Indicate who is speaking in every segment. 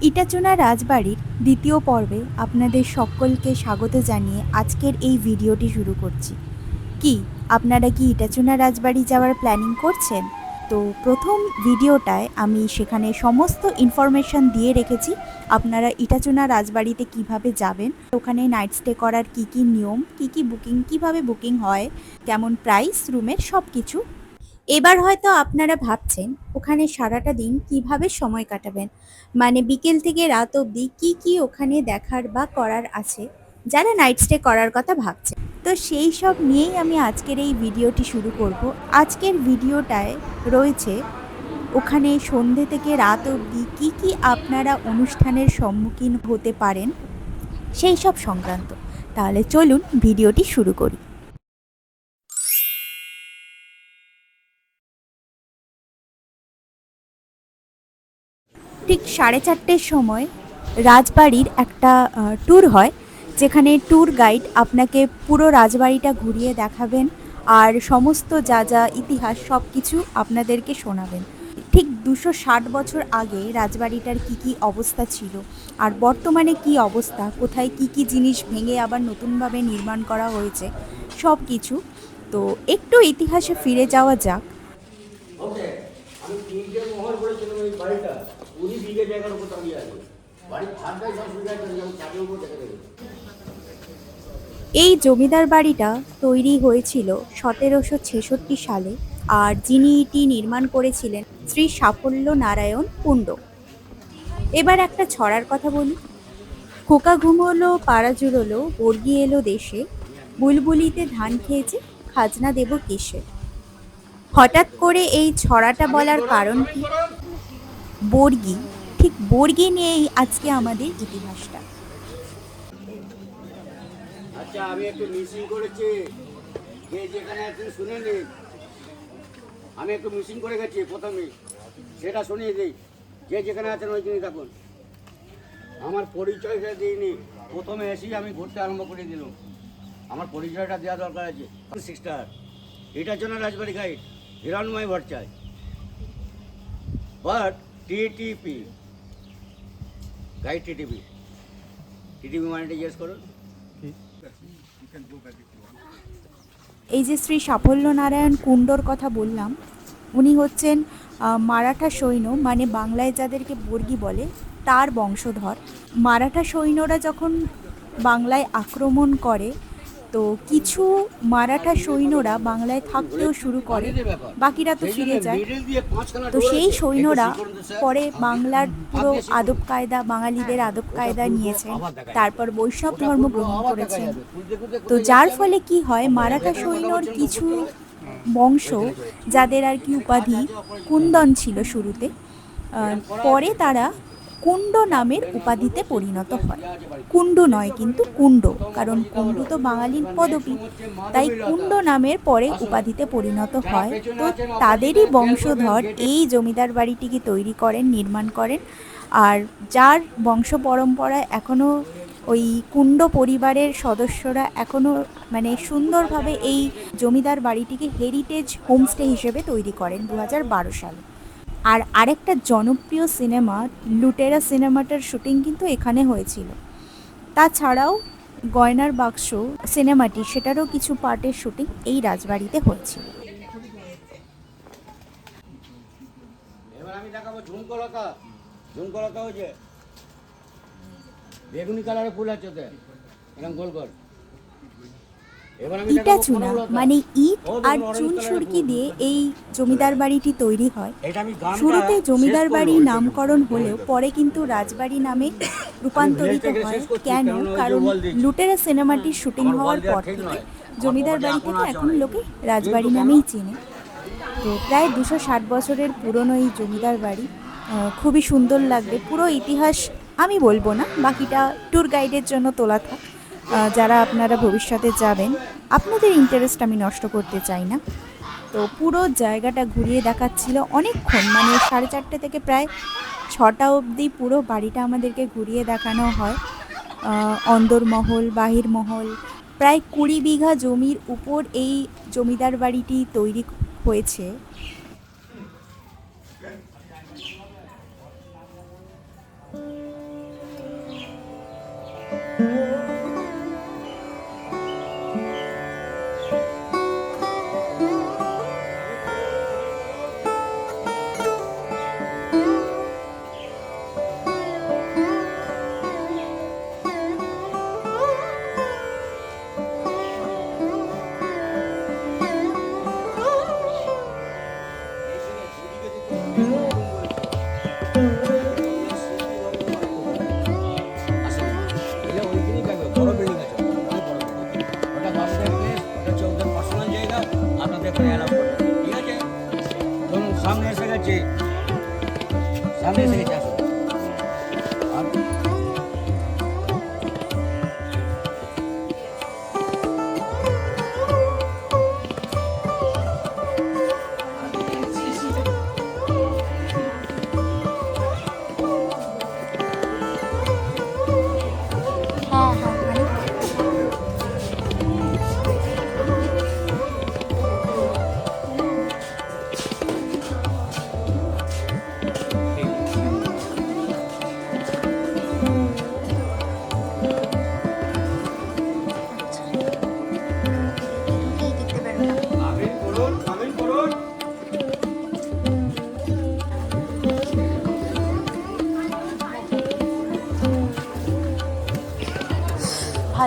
Speaker 1: ইটাচোনা রাজবাড়ির দ্বিতীয় পর্বে আপনাদের সকলকে স্বাগত জানিয়ে আজকের এই ভিডিওটি শুরু করছি। কি আপনারা কি ইটাচোনা রাজবাড়ি যাওয়ার প্ল্যানিং করছেন? তো প্রথম ভিডিওটায় আমি সেখানে সমস্ত ইনফরমেশান দিয়ে রেখেছি আপনারা ইটাচোনা রাজবাড়িতে কিভাবে যাবেন, ওখানে নাইট স্টে করার কি কি নিয়ম, কি কি বুকিং, কিভাবে বুকিং হয়, কেমন প্রাইস রুমের, সব কিছু। এবার হয়তো আপনারা ভাবছেন ওখানে সারাটা দিন কিভাবে সময় কাটাবেন, মানে বিকেল থেকে রাত অবধি কি কি ওখানে দেখার বা করার আছে, যারা নাইট স্টে করার কথা ভাবছেন। তো সেই সব নিয়েই আমি আজকের এই ভিডিওটি শুরু করব। আজকের ভিডিওটায় রয়েছে ওখানে সন্ধে থেকে রাত অবধি কি কি আপনারা অনুষ্ঠানের সম্মুখীন হতে পারেন সেই সব সংক্রান্ত। তাহলে চলুন ভিডিওটি শুরু করি। ঠিক 4:30-র সময় রাজবাড়ির একটা ট্যুর হয়, যেখানে ট্যুর গাইড আপনাকে পুরো রাজবাড়িটা ঘুরিয়ে দেখাবেন আর সমস্ত যা যা ইতিহাস সব কিছু আপনাদেরকে শোনাবেন। ঠিক 260 বছর আগে রাজবাড়িটার কি কি অবস্থা ছিল আর বর্তমানে কি অবস্থা, কোথায় কি কি জিনিস ভেঙে আবার নতুনভাবে নির্মাণ করা হয়েছে, সব কিছু। তো একটু ইতিহাসে ফিরে যাওয়া যাক।
Speaker 2: ওকে, আমি তিনটে মহল বলেছিলাম এই বাড়িটা 20 বিঘে জায়গার উপর দাঁড়িয়ে আছে। বাড়ির ছাদটাই সব সুবিধা আছে, যেমন ছাদের উপর দেখে দেবে।
Speaker 1: এই জমিদার বাড়িটা তৈরি হয়েছিল 1766 সালে, আর যিনি এটি নির্মাণ করেছিলেন শ্রী সাফল্য নারায়ণ কুণ্ড। এবার একটা ছড়ার কথা বলি। খোকা ঘুমোলো পাড়া জুড়োলো, বর্গি এলো দেশে, বুলবুলিতে ধান খেয়েছে, খাজনা দেব কিসে। হঠাৎ করে এই ছড়াটা বলার কারণ কি? বর্গি, ঠিক বর্গি নিয়েই আজকে আমাদের ইতিহাসটা।
Speaker 2: আচ্ছা, আমি একটু মিসিং করেছি, যে যেখানে আছেন শুনে নিন। আমি একটু মিসিং করে গেছি প্রথমে, সেটা শুনিয়ে দিই। যে যেখানে আছেন ওইখানে থাকুন। আমার পরিচয়টা দিইনি, প্রথমে এসেই আমি ঘুরতে আরম্ভ করে দিলাম। আমার পরিচয়টা দেওয়া দরকার আছে। সিস্টার, এটার জন্য Rajbari guide Hiranmoy Bhattacharya, but TTP guide, TTP মানেটা জিজ্ঞেস করুন।
Speaker 1: এই যে শ্রী সাফল্য নারায়ণ কুণ্ডর কথা বললাম, উনি হচ্ছেন মারাঠা সৈন্য, মানে বাংলায় যাদেরকে বর্গি বলে, তার বংশধর। মারাঠা সৈন্যরা যখন বাংলায় আক্রমণ করে, তো কিছু মারাঠা সৈন্যরা বাংলায় থাকতেও শুরু করে, বাকিরা তো ফিরে যায়। তো সেই সৈন্যরা পরে বাংলার পুরো আদব কায়দা, বাঙালিদের আদব কায়দা নিয়েছেন, তারপর বৈষ্ণব ধর্ম গ্রহণ করেছেন। তো যার ফলে কি হয়, মারাঠা সৈন্যর কিছু বংশ, যাদের আর কি উপাধি কুন্দন ছিল শুরুতে, পরে তারা কুণ্ড নামের উপাধিতে পরিণত হয়। কুণ্ড নয় কিন্তু কুণ্ড, কারণ কুণ্ড তো বাঙালির পদবী, তাই কুণ্ড নামের পরে উপাধিতে পরিণত হয়। তো তাদেরই বংশধর এই জমিদার বাড়িটিকে তৈরি করেন, নির্মাণ করেন। আর যার বংশ পরম্পরায় এখনও ওই কুণ্ড পরিবারের সদস্যরা এখনও মানে সুন্দরভাবে এই জমিদার বাড়িটিকে হেরিটেজ হোমস্টে হিসেবে তৈরি করেন 2012 সালে। আর আরেকটা জনপ্রিয় সিনেমা লুটেরা সিনেমাটার শুটিং কিন্তু এখানে হয়েছিল। তাছাড়াও গয়নার বাক্স সিনেমাটি, সেটারও কিছু পার্টের শুটিং এই রাজবাড়িতে হয়েছিল।
Speaker 2: এবার আমি দেখাবো ঝুমকলতা। ঝুমকলতা ওই যে বেগুনি কালারের ফুল আছে ওতে, এরকম গোল গোল।
Speaker 1: ইটা চুনা মানে ইট আর চুন সুরকি দিয়ে এই জমিদার বাড়িটি তৈরি হয়। শুরুতে জমিদার বাড়ি নামকরণ হলেও পরে কিন্তু রাজবাড়ি নামে রূপান্তরিত হয়। কেন? কারণ লুটেরা সিনেমাটির শুটিং হওয়ার পর থেকে জমিদার বাড়িটিকে এখন লোকে রাজবাড়ি নামেই চেনে। তো প্রায় 260 বছরের পুরনো এই জমিদার বাড়ি, খুবই সুন্দর লাগবে। পুরো ইতিহাস আমি বলবো না, বাকিটা ট্যুর গাইডের জন্য তোলা থাক। যারা আপনারা ভবিষ্যতে যাবেন, আপনাদের ইন্টারেস্ট আমি নষ্ট করতে চাই না। তো পুরো জায়গাটা ঘুরিয়ে দেখাচ্ছিল অনেকক্ষণ, মানে 4:30 থেকে প্রায় 6টা অবধি পুরো বাড়িটা আমাদেরকে ঘুরিয়ে দেখানো হয়। অন্দরমহল, বাহিরমহল, প্রায় 20 বিঘা জমির উপর এই জমিদার বাড়িটি তৈরি হয়েছে।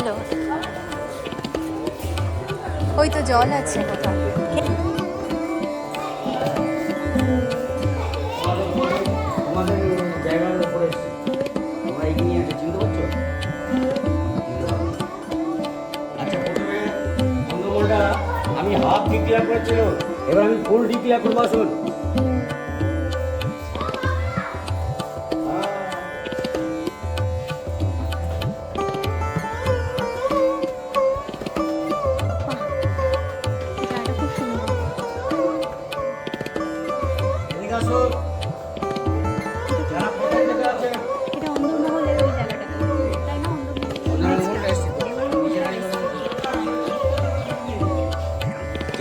Speaker 1: ভালো। ওই তো জল আছে কোথাও।
Speaker 2: আমাদের জায়গার উপরে তোমরা এগিয়ে নিয়ে আছে, চিনতে পারছো? আচ্ছা, প্রথমে অন্ধমলটা আমি হাফ ডিক্লেয়ার করেছিল, এবার আমি ফুল ডিক্লেয়ার করবো। আসুন।
Speaker 1: জায়গাটা খুব সুন্দর।
Speaker 2: এদিকে আসুন। যারা প্রথম থেকে আছেন,
Speaker 1: এটা অন্দরমহলের ওই জায়গাটা, তাই না?
Speaker 2: অন্ধমলটা এসছে তো।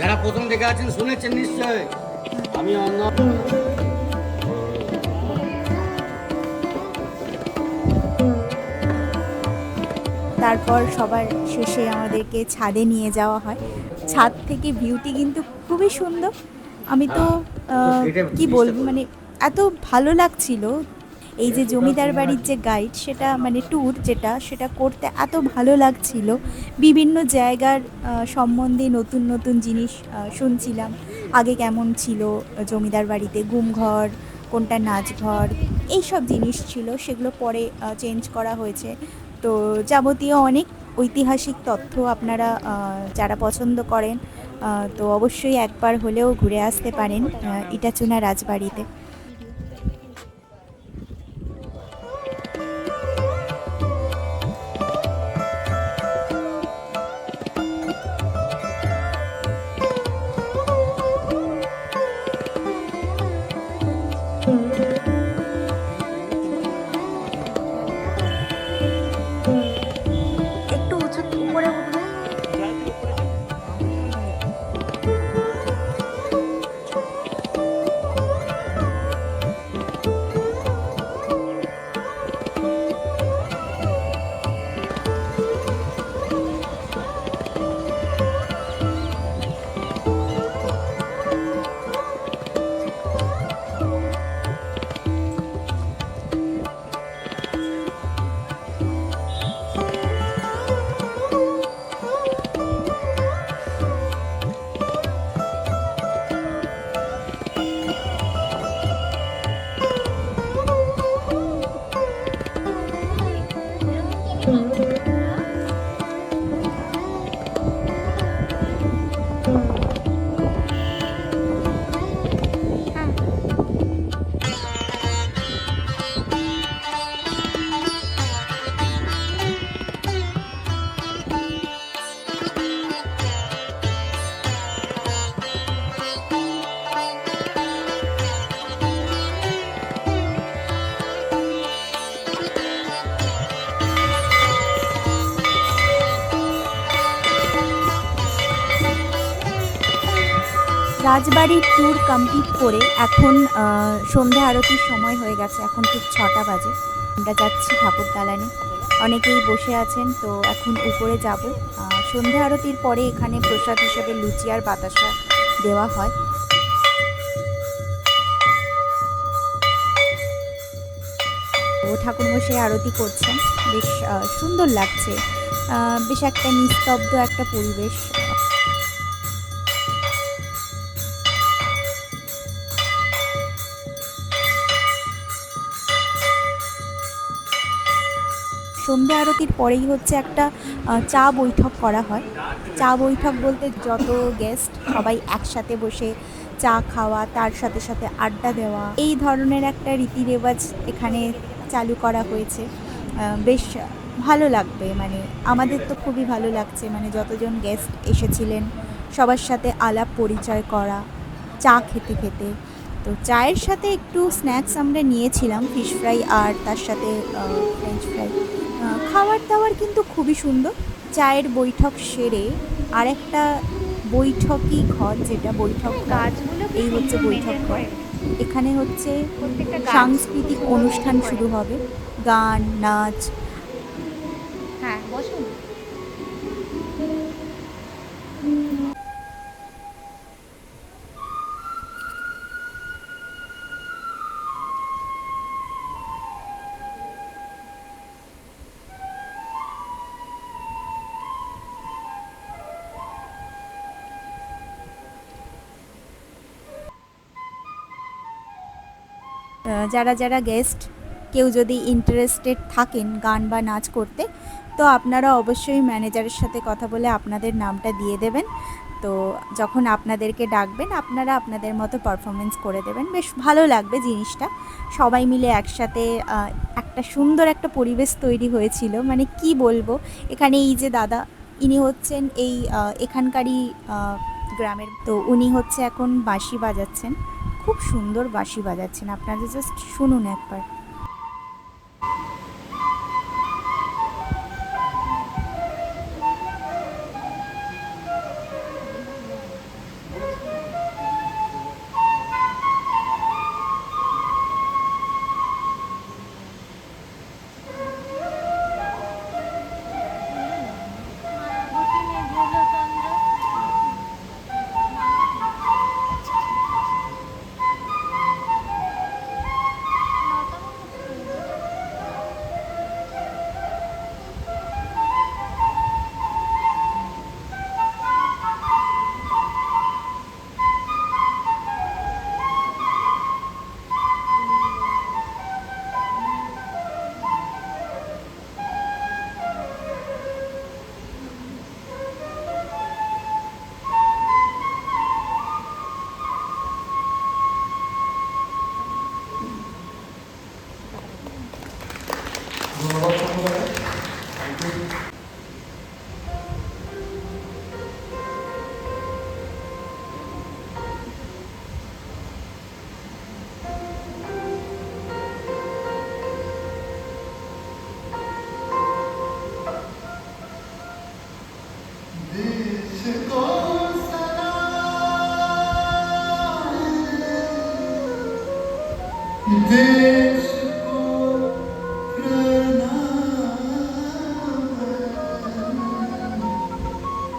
Speaker 2: যারা প্রথম থেকে আছেন শুনেছেন নিশ্চয়, আমি অন্য
Speaker 1: তারপর সবার শেষে আমাদেরকে ছাদে নিয়ে যাওয়া হয়। ছাদ থেকে ভিউটি কিন্তু খুবই সুন্দর। আমি তো কি বলবো, মানে এত ভালো লাগছিল। এই যে জমিদার বাড়ির যে গাইড, সেটা মানে ট্যুর যেটা, সেটা করতে এত ভালো লাগছিল। বিভিন্ন জায়গার সম্বন্ধে নতুন নতুন জিনিস শুনছিলাম। আগে কেমন ছিল জমিদার বাড়িতে, গুমঘর কোনটা, নাচঘর, এইসব জিনিস ছিল, সেগুলো পরে চেঞ্জ করা হয়েছে। তো যাবতীয় অনেক ঐতিহাসিক তথ্য আপনারা যারা পছন্দ করেন, তো অবশ্যই একবার হলেও ঘুরে আসতে পারেন ইটাচুনা রাজবাড়িতে। একটু উঁচু উপরে উঠবে। রাজবাড়ির ট্যুর কমপ্লিট করে এখন সন্ধ্যা আরতির সময় হয়ে গেছে। এখন ঠিক 6টা বাজে। আমরা যাচ্ছি ঠাকুর দালানে। অনেকেই বসে আছেন, তো এখন উপরে যাব। সন্ধ্যা আরতির পরে এখানে প্রসাদ হিসেবে লুচি আর বাতাসা দেওয়া হয়। তো ঠাকুরমশাই আরতি করছেন, বেশ সুন্দর লাগছে। বেশ একটা নিস্তব্ধ একটা পরিবেশ। সন্ধ্যা আরতির পরেই হচ্ছে একটা চা বৈঠক করা হয়। চা বৈঠক বলতে যত গেস্ট সবাই একসাথে বসে চা খাওয়া, তার সাথে সাথে আড্ডা দেওয়া, এই ধরনের একটা রীতি রেওয়াজ এখানে চালু করা হয়েছে। বেশ ভালো লাগবে, মানে আমাদের তো খুবই ভালো লাগছে, মানে যতজন গেস্ট এসেছিলেন সবার সাথে আলাপ পরিচয় করা, চা খেতে খেতে। তো চায়ের সাথে একটু স্ন্যাক্স আমরা নিয়েছিলাম, ফিশ ফ্রাই আর তার সাথে ফ্রেঞ্চ ফ্রাই। খাবার দাবার কিন্তু খুবই সুন্দর। চায়ের বৈঠক সেরে আরেকটা বৈঠকই ঘর, যেটা বৈঠক ঘর, এই হচ্ছে বৈঠক ঘর। এখানে হচ্ছে সাংস্কৃতিক অনুষ্ঠান শুরু হবে, গান, নাচ। হ্যাঁ, বসুন। যারা যারা গেস্ট কেউ যদি ইন্টারেস্টেড থাকেন গান বা নাচ করতে, তো আপনারা অবশ্যই ম্যানেজারের সাথে কথা বলে আপনাদের নামটা দিয়ে দেবেন। তো যখন আপনাদেরকে ডাকবেন আপনারা আপনাদের মতো পারফরমেন্স করে দেবেন, বেশ ভালো লাগবে জিনিসটা। সবাই মিলে একসাথে একটা সুন্দর একটা পরিবেশ তৈরি হয়েছিল, মানে কি বলবো। এখানে এই যে দাদা, ইনি হচ্ছেন এই এখানকারই গ্রামের, তো উনি হচ্ছে এখন বাঁশি বাজাচ্ছেন, খুব সুন্দর বাঁশি বাজাচ্ছেন, আপনারা জাস্ট শুনুন একবার।
Speaker 3: देश को प्रणाम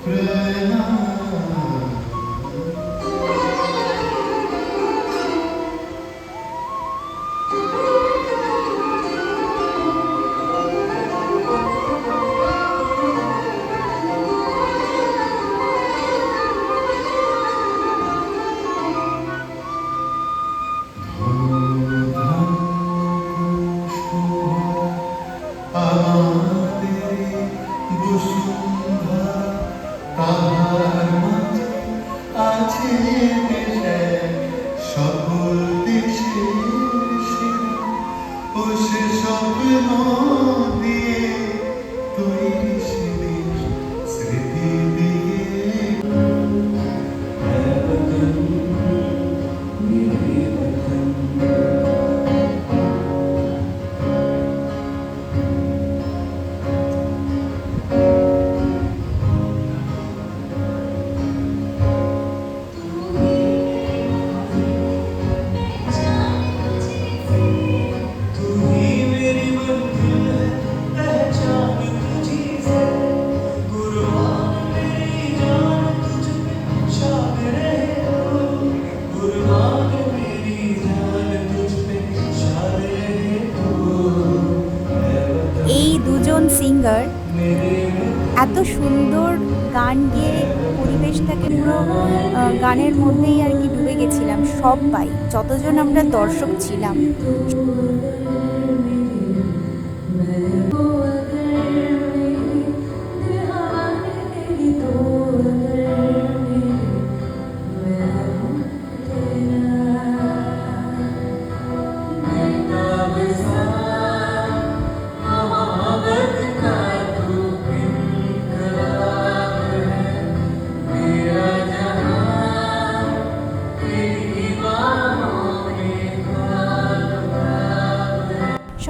Speaker 3: प्रणाम। সকল দেশের সেরা ও সে স্বপ্ন দিয়ে তৈরি সে দেশ স্মৃতি দিয়ে।
Speaker 1: এই দুজন সিঙ্গার এত সুন্দর গান গেয়ে পরিবেশটাকে পুরো গানের মধ্যেই আর কি ডুবে গেছিলাম সবাই, যতজন আমরা দর্শক ছিলাম।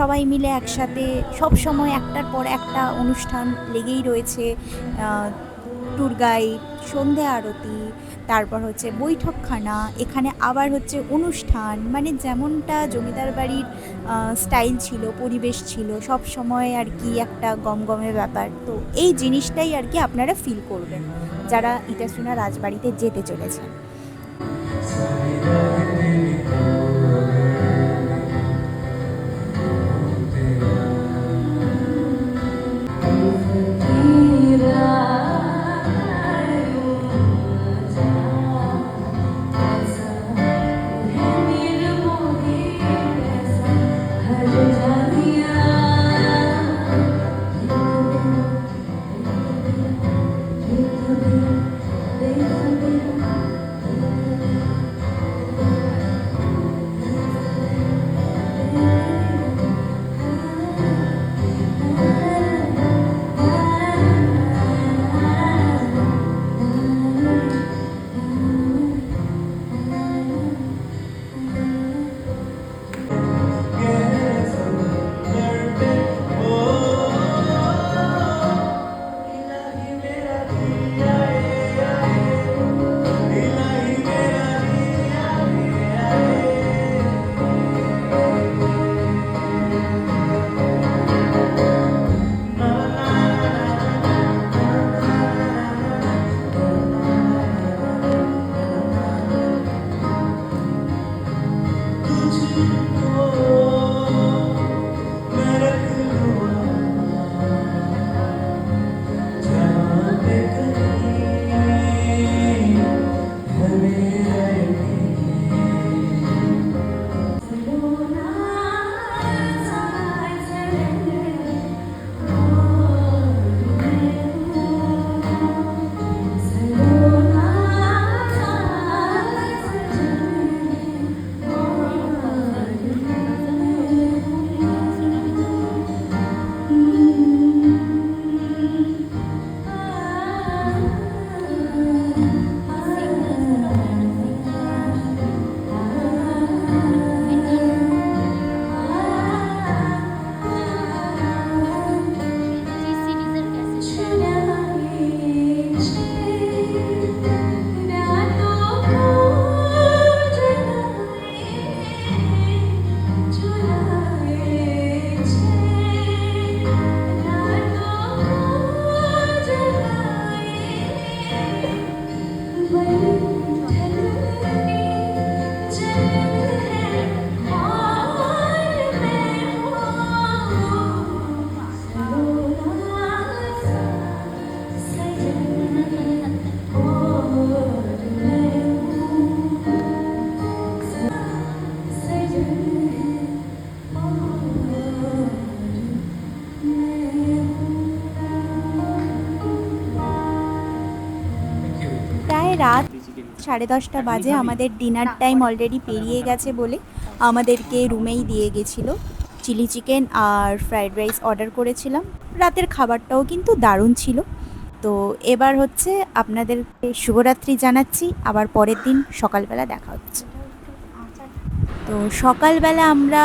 Speaker 1: সবাই মিলে একসাথে সব সময় একটার পর একটা অনুষ্ঠান লেগেই রয়েছে। ট্যুর গাইড, সন্ধে আরতি, তারপর হচ্ছে বৈঠকখানা, এখানে আবার হচ্ছে অনুষ্ঠান, মানে যেমনটা জমিদার বাড়ির স্টাইল ছিল, পরিবেশ ছিল, সব সময় আর কি একটা গমগমে ব্যাপার। তো এই জিনিসটাই আর কি আপনারা ফিল করবেন যারা ইটাসুনা রাজবাড়িতে যেতে চলেছেন। রাত 10:30 বাজে, আমাদের ডিনার টাইম অলরেডি পেরিয়ে গেছে বলে আমাদেরকে রুমেই দিয়ে গেছিলো। চিলি চিকেন আর ফ্রাইড রাইস অর্ডার করেছিলাম। রাতের খাবারটাও কিন্তু দারুণ ছিল। তো এবার হচ্ছে আপনাদেরকে শুভরাত্রি জানাচ্ছি, আবার পরের দিন সকালবেলা দেখা হচ্ছে। তো সকালবেলা আমরা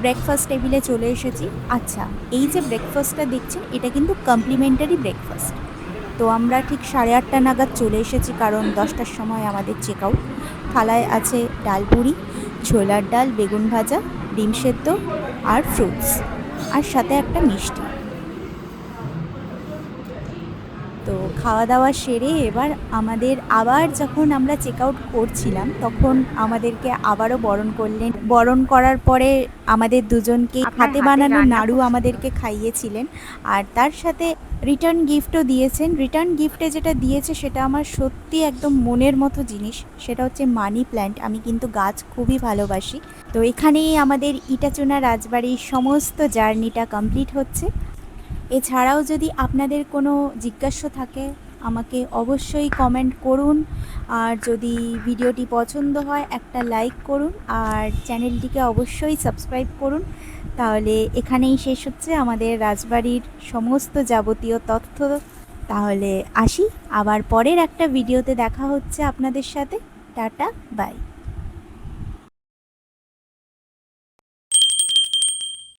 Speaker 1: ব্রেকফাস্ট টেবিলে চলে এসেছি। আচ্ছা, এই যে ব্রেকফাস্টটা দেখছেন এটা কিন্তু কমপ্লিমেন্টারি ব্রেকফাস্ট। তো আমরা ঠিক 8:30 নাগাদ চলে এসেছি, কারণ 10টার সময় আমাদের চেক আউট। থালায় আছে ডাল পুরি, ছোলার ডাল, বেগুন ভাজা, ডিম সেদ্ধ আর ফ্রুটস, আর সাথে একটা মিষ্টি। তো খাওয়া দাওয়া সেরে এবার আমাদের আবার যখন আমরা চেক আউট করছিলাম তখন আমাদেরকে আবারও বরণ করার পরে আমাদের দুজনকে হাতে বানানো নাড়ু আমাদেরকে খাইয়েছিলেন, আর তার সাথে রিটার্ন গিফটও দিয়েছেন। রিটার্ন গিফটে যেটা দিয়েছে সেটা আমার সত্যি একদম মনের মতো জিনিস, সেটা হচ্ছে মানি প্ল্যান্ট। আমি কিন্তু গাছ খুবই ভালোবাসি। তো এখানেই আমাদের ইটাচুনা রাজবাড়ির সমস্ত জার্নিটা কমপ্লিট হচ্ছে। এছাড়াও যদি আপনাদের কোনো জিজ্ঞাসা থাকে আমাকে অবশ্যই কমেন্ট করুন, আর যদি ভিডিওটি পছন্দ হয় একটা লাইক করুন, আর চ্যানেলটিকে অবশ্যই সাবস্ক্রাইব করুন। তাহলে এখানেই শেষ হচ্ছে আমাদের রাজবাড়ির সমস্ত যাবতীয় তথ্য। তাহলে আসি, আবার পরের একটা ভিডিওতে দেখা হচ্ছে আপনাদের সাথে। Tata, by.